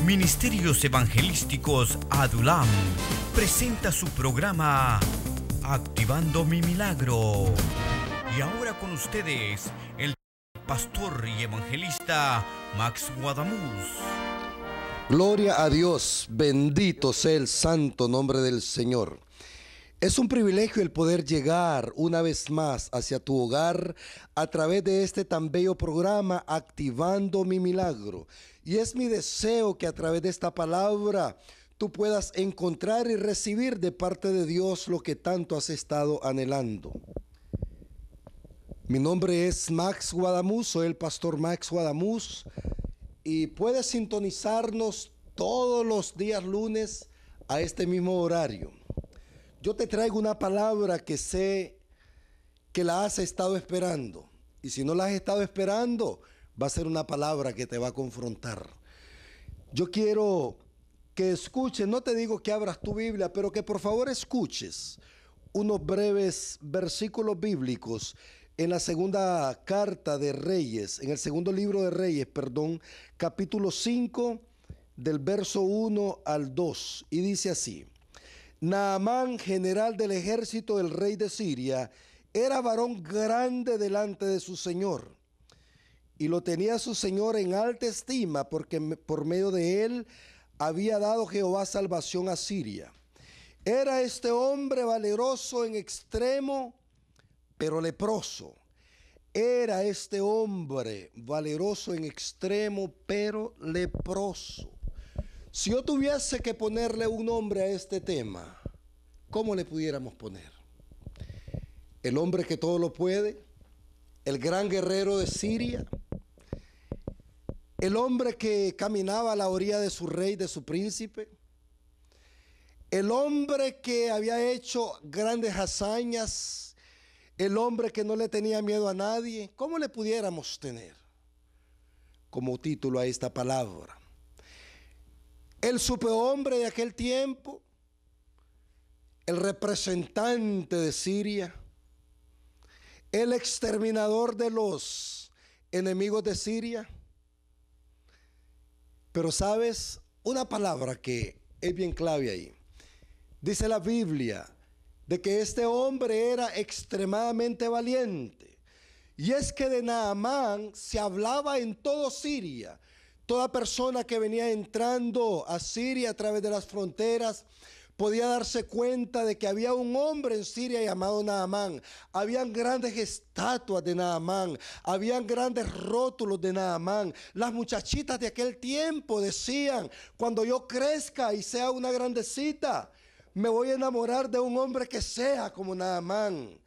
Ministerios Evangelísticos Adulam presenta su programa Activando mi Milagro. Y ahora con ustedes, el pastor y evangelista Max Guadamuz. Gloria a Dios, bendito sea el santo nombre del Señor. Es un privilegio el poder llegar una vez más hacia tu hogar a través de este tan bello programa Activando mi Milagro. Y es mi deseo que a través de esta palabra tú puedas encontrar y recibir de parte de Dios lo que tanto has estado anhelando. Mi nombre es Max Guadamuz, soy el pastor Max Guadamuz y puedes sintonizarnos todos los días lunes a este mismo horario. Yo te traigo una palabra que sé que la has estado esperando. Y si no la has estado esperando, va a ser una palabra que te va a confrontar. Yo quiero que escuches, no te digo que abras tu Biblia, pero que por favor escuches unos breves versículos bíblicos en la segunda carta de Reyes, en el segundo libro de Reyes, capítulo 5, del verso 1 al 2. Y dice así: Naamán, general del ejército del rey de Siria, era varón grande delante de su señor, y lo tenía su señor en alta estima, porque por medio de él había dado Jehová salvación a Siria. Era este hombre valeroso en extremo, pero leproso. Era este hombre valeroso en extremo, pero leproso. Si yo tuviese que ponerle un nombre a este tema, ¿cómo le pudiéramos poner? El hombre que todo lo puede, el gran guerrero de Siria, el hombre que caminaba a la orilla de su rey, de su príncipe, el hombre que había hecho grandes hazañas, el hombre que no le tenía miedo a nadie. ¿Cómo le pudiéramos tener como título a esta palabra? El superhombre de aquel tiempo, el representante de Siria, el exterminador de los enemigos de Siria. Pero sabes, una palabra que es bien clave ahí. Dice la Biblia de que este hombre era extremadamente valiente. Y es que de Naamán se hablaba en todo Siria. Toda persona que venía entrando a Siria a través de las fronteras podía darse cuenta de que había un hombre en Siria llamado Naamán. Habían grandes estatuas de Naamán, habían grandes rótulos de Naamán. Las muchachitas de aquel tiempo decían: cuando yo crezca y sea una grandecita, me voy a enamorar de un hombre que sea como Naamán.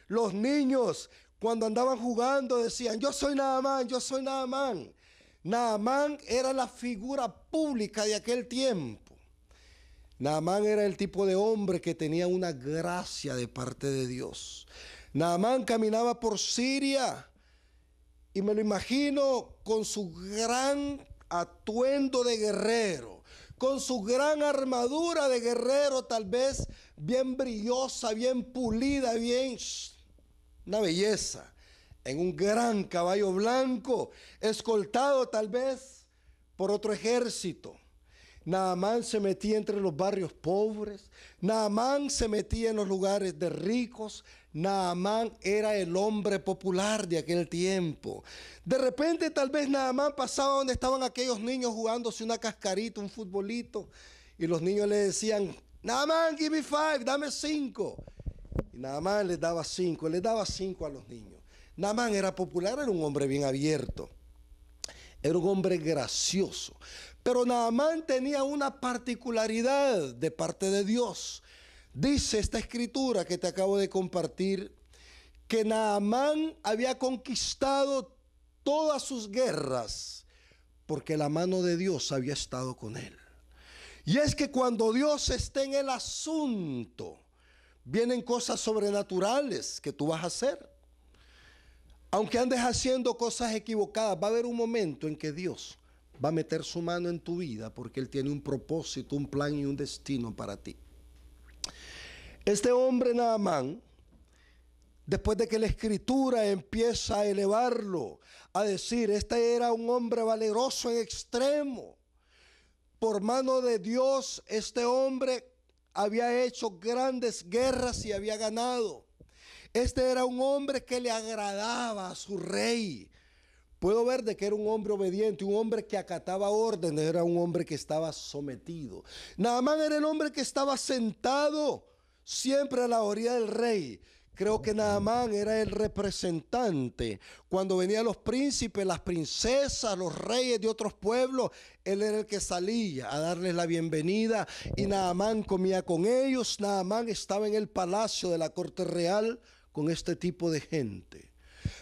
Los niños, cuando andaban jugando, decían: yo soy Naamán, yo soy Naamán. Naamán era la figura pública de aquel tiempo. Naamán era el tipo de hombre que tenía una gracia de parte de Dios. Naamán caminaba por Siria y me lo imagino con su gran atuendo de guerrero, con su gran armadura de guerrero, tal vez bien brillosa, bien pulida, bien, una belleza, en un gran caballo blanco, escoltado tal vez por otro ejército. Naamán se metía entre los barrios pobres, Naamán se metía en los lugares de ricos. Naamán era el hombre popular de aquel tiempo. De repente tal vez Naamán pasaba donde estaban aquellos niños jugándose una cascarita, un futbolito, y los niños le decían: Naamán, give me 5, dame 5. Y Naamán les daba 5, les daba 5 a los niños. Naamán era popular, era un hombre bien abierto, era un hombre gracioso. Pero Naamán tenía una particularidad de parte de Dios. Dice esta escritura que te acabo de compartir, que Naamán había conquistado todas sus guerras porque la mano de Dios había estado con él. Y es que cuando Dios esté en el asunto, vienen cosas sobrenaturales que tú vas a hacer. Aunque andes haciendo cosas equivocadas, va a haber un momento en que Dios va a meter su mano en tu vida, porque Él tiene un propósito, un plan y un destino para ti. Este hombre Naamán, después de que la escritura empieza a elevarlo, a decir: este era un hombre valeroso en extremo, por mano de Dios, este hombre había hecho grandes guerras y había ganado. Este era un hombre que le agradaba a su rey. Puedo ver de que era un hombre obediente, un hombre que acataba órdenes, era un hombre que estaba sometido. Naamán era el hombre que estaba sentado siempre a la orilla del rey. Creo que Naamán era el representante. Cuando venían los príncipes, las princesas, los reyes de otros pueblos, él era el que salía a darles la bienvenida y Naamán comía con ellos. Naamán estaba en el palacio de la corte real con este tipo de gente.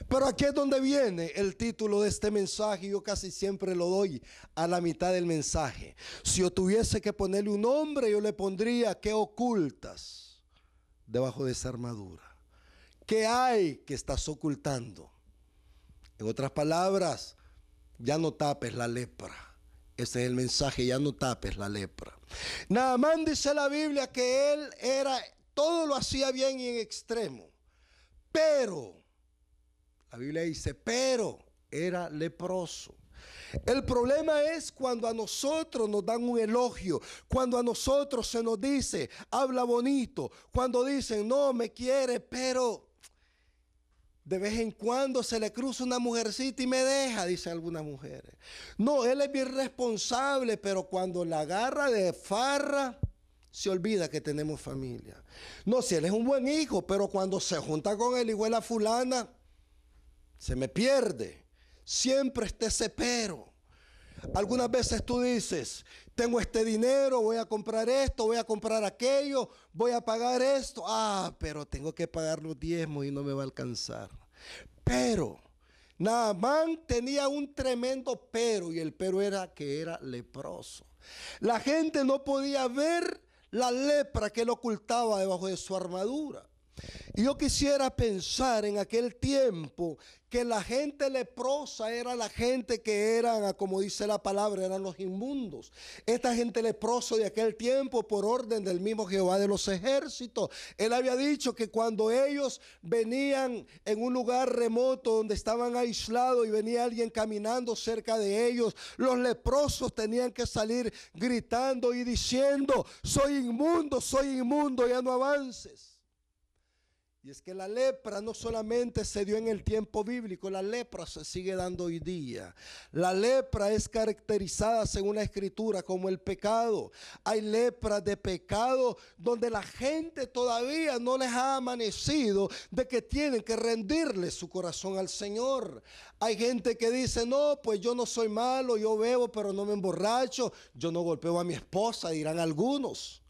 Pero aquí es donde viene el título de este mensaje. Yo casi siempre lo doy a la mitad del mensaje. Si yo tuviese que ponerle un nombre, yo le pondría: ¿qué ocultas debajo de esa armadura? ¿Qué hay que estás ocultando? En otras palabras, ya no tapes la lepra. Ese es el mensaje: ya no tapes la lepra. Naamán, dice la Biblia, que él todo lo hacía bien y en extremo. Pero, la Biblia dice, pero era leproso. El problema es cuando a nosotros nos dan un elogio, cuando a nosotros se nos dice, habla bonito, cuando dicen, no me quiere, pero de vez en cuando se le cruza una mujercita y me deja, dicen algunas mujeres. No, él es bien responsable, pero cuando la agarra de farra, se olvida que tenemos familia. No, si él es un buen hijo, pero cuando se junta con el hijo de la fulana, se me pierde. Siempre está ese pero. Algunas veces tú dices, tengo este dinero, voy a comprar esto, voy a comprar aquello, voy a pagar esto. Pero tengo que pagar los diezmos y no me va a alcanzar. Pero Naamán tenía un tremendo pero, y el pero era que era leproso. La gente no podía ver la lepra que él ocultaba debajo de su armadura. Y yo quisiera pensar en aquel tiempo que la gente leprosa era la gente que eran, como dice la palabra, eran los inmundos. Esta gente leprosa de aquel tiempo, por orden del mismo Jehová de los ejércitos, él había dicho que cuando ellos venían en un lugar remoto donde estaban aislados y venía alguien caminando cerca de ellos, los leprosos tenían que salir gritando y diciendo, soy inmundo, ya no avances. Y es que la lepra no solamente se dio en el tiempo bíblico, la lepra se sigue dando hoy día. La lepra es caracterizada según la escritura como el pecado. Hay lepra de pecado donde la gente todavía no les ha amanecido de que tienen que rendirle su corazón al Señor. Hay gente que dice, no, pues yo no soy malo, yo bebo pero no me emborracho, yo no golpeo a mi esposa, dirán algunos.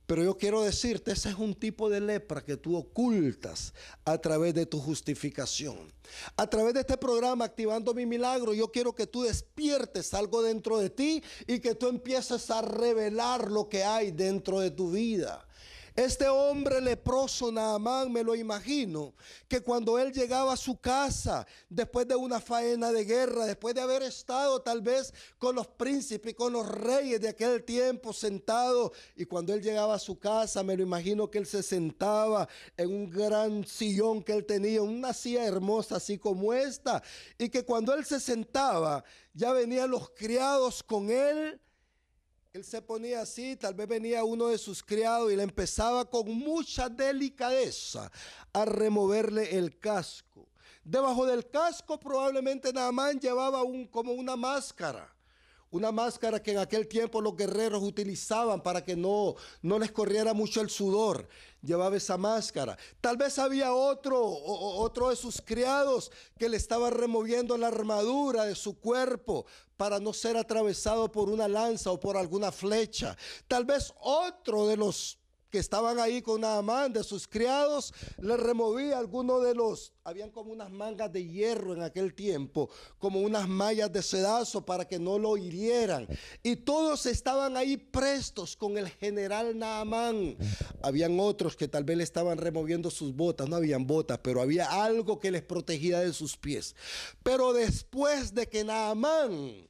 Pero yo quiero decirte, ese es un tipo de lepra que tú ocultas a través de tu justificación. A través de este programa, Activando Mi Milagro, yo quiero que tú despiertes algo dentro de ti y que tú empieces a revelar lo que hay dentro de tu vida. Este hombre leproso Naamán, me lo imagino, que cuando él llegaba a su casa, después de una faena de guerra, después de haber estado tal vez con los príncipes, con los reyes de aquel tiempo sentado, y cuando él llegaba a su casa, me lo imagino que él se sentaba en un gran sillón que él tenía, una silla hermosa así como esta, y que cuando él se sentaba, ya venían los criados con él. Él se ponía así, tal vez venía uno de sus criados y le empezaba con mucha delicadeza a removerle el casco. Debajo del casco probablemente Naamán llevaba como una máscara que en aquel tiempo los guerreros utilizaban para que no les corriera mucho el sudor. Llevaba esa máscara. Tal vez había otro de sus criados que le estaba removiendo la armadura de su cuerpo para no ser atravesado por una lanza o por alguna flecha. Tal vez otro de los que estaban ahí con Naamán, de sus criados, le removía alguno de habían como unas mangas de hierro en aquel tiempo, como unas mallas de sedazo para que no lo hirieran. Y todos estaban ahí prestos con el general Naamán. Habían otros que tal vez le estaban removiendo sus botas, no habían botas, pero había algo que les protegía de sus pies. Pero después de que Naamán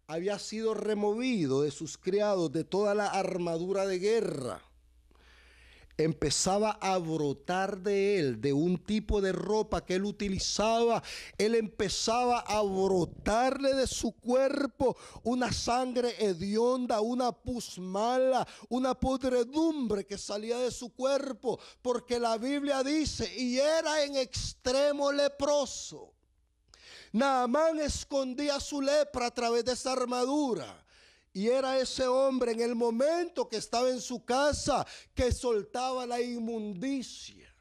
había sido removido de sus criados, de toda la armadura de guerra, empezaba a brotar de él, de un tipo de ropa que él utilizaba. Él empezaba a brotarle de su cuerpo una sangre hedionda, una pus mala, una podredumbre que salía de su cuerpo, porque la Biblia dice, y era en extremo leproso. Naamán escondía su lepra a través de esa armadura. Y era ese hombre en el momento que estaba en su casa que soltaba la inmundicia.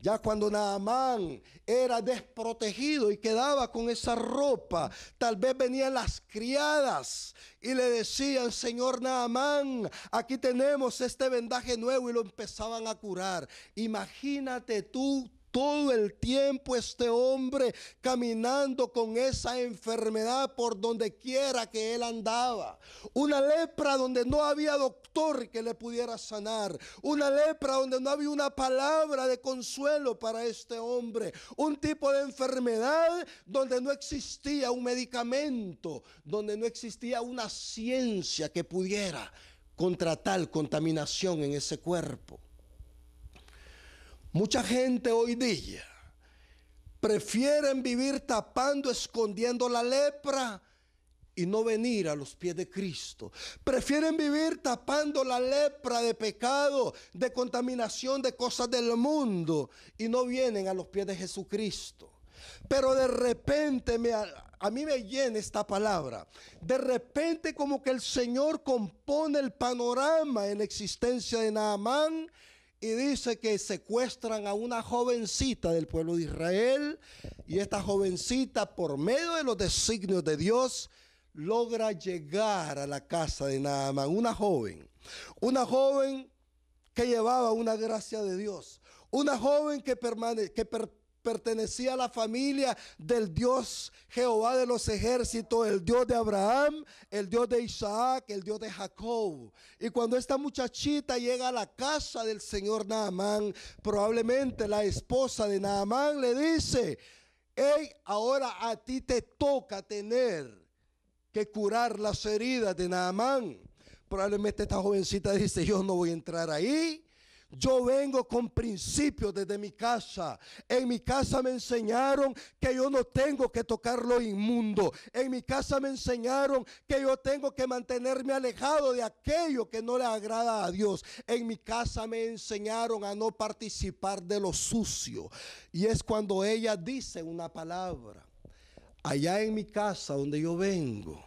Ya cuando Naamán era desprotegido y quedaba con esa ropa, tal vez venían las criadas y le decían, señor Naamán, aquí tenemos este vendaje nuevo, y lo empezaban a curar. Imagínate tú todo el tiempo este hombre caminando con esa enfermedad por donde quiera que él andaba. Una lepra donde no había doctor que le pudiera sanar. Una lepra donde no había una palabra de consuelo para este hombre. Un tipo de enfermedad donde no existía un medicamento, donde no existía una ciencia que pudiera contra tal contaminación en ese cuerpo. Mucha gente hoy día prefieren vivir tapando, escondiendo la lepra y no venir a los pies de Cristo. Prefieren vivir tapando la lepra de pecado, de contaminación, de cosas del mundo, y no vienen a los pies de Jesucristo. Pero de repente a mí me llena esta palabra. De repente como que el Señor compone el panorama en la existencia de Naamán. Y dice que secuestran a una jovencita del pueblo de Israel, y esta jovencita, por medio de los designios de Dios, logra llegar a la casa de Naamán. Una joven que llevaba una gracia de Dios, una joven que pertenecía a la familia del Dios Jehová de los ejércitos, el Dios de Abraham, el Dios de Isaac, el Dios de Jacob. Y cuando esta muchachita llega a la casa del señor Naamán, probablemente la esposa de Naamán le dice, hey, ahora a ti te toca tener que curar las heridas de Naamán. Probablemente esta jovencita dice, yo no voy a entrar ahí. Yo vengo con principios desde mi casa. En mi casa me enseñaron que yo no tengo que tocar lo inmundo. En mi casa me enseñaron que yo tengo que mantenerme alejado de aquello que no le agrada a Dios. En mi casa me enseñaron a no participar de lo sucio. Y es cuando ella dice una palabra. Allá en mi casa donde yo vengo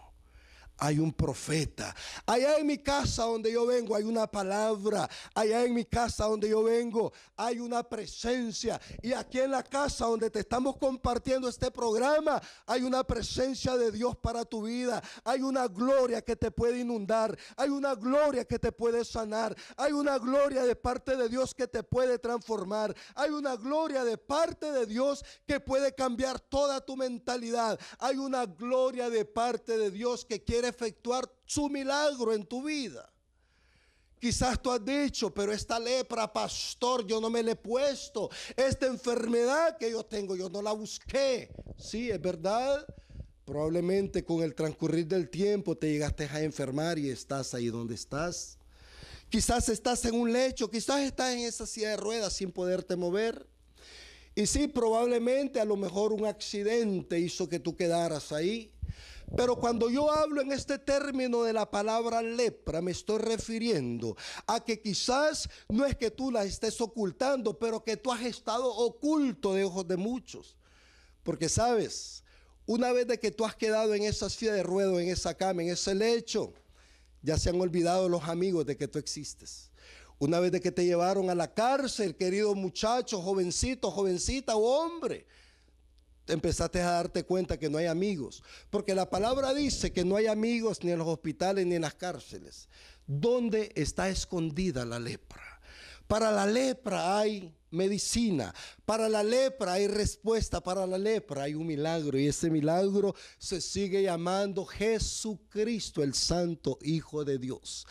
hay un profeta. Allá en mi casa donde yo vengo hay una palabra. Allá en mi casa donde yo vengo hay una presencia. Y aquí en la casa donde te estamos compartiendo este programa hay una presencia de Dios para tu vida. Hay una gloria que te puede inundar. Hay una gloria que te puede sanar. Hay una gloria de parte de Dios que te puede transformar. Hay una gloria de parte de Dios que puede cambiar toda tu mentalidad. Hay una gloria de parte de Dios que quiere efectuar su milagro en tu vida. Quizás tú has dicho, pero esta lepra, pastor, yo no me la he puesto. Esta enfermedad que yo tengo, yo no la busqué. Sí, es verdad. Probablemente con el transcurrir del tiempo te llegaste a enfermar y estás ahí donde estás. Quizás estás en un lecho, quizás estás en esa silla de ruedas sin poderte mover. Y sí, probablemente a lo mejor un accidente hizo que tú quedaras ahí. Pero cuando yo hablo en este término de la palabra lepra, me estoy refiriendo a que quizás no es que tú la estés ocultando, pero que tú has estado oculto de ojos de muchos. Porque sabes, una vez de que tú has quedado en esa silla de ruedas, en esa cama, en ese lecho, ya se han olvidado los amigos de que tú existes. Una vez de que te llevaron a la cárcel, querido muchacho, jovencito, jovencita o hombre, empezaste a darte cuenta que no hay amigos, porque la palabra dice que no hay amigos ni en los hospitales ni en las cárceles. ¿Dónde está escondida la lepra? Para la lepra hay medicina, para la lepra hay respuesta, para la lepra hay un milagro, y ese milagro se sigue llamando Jesucristo, el Santo Hijo de Dios.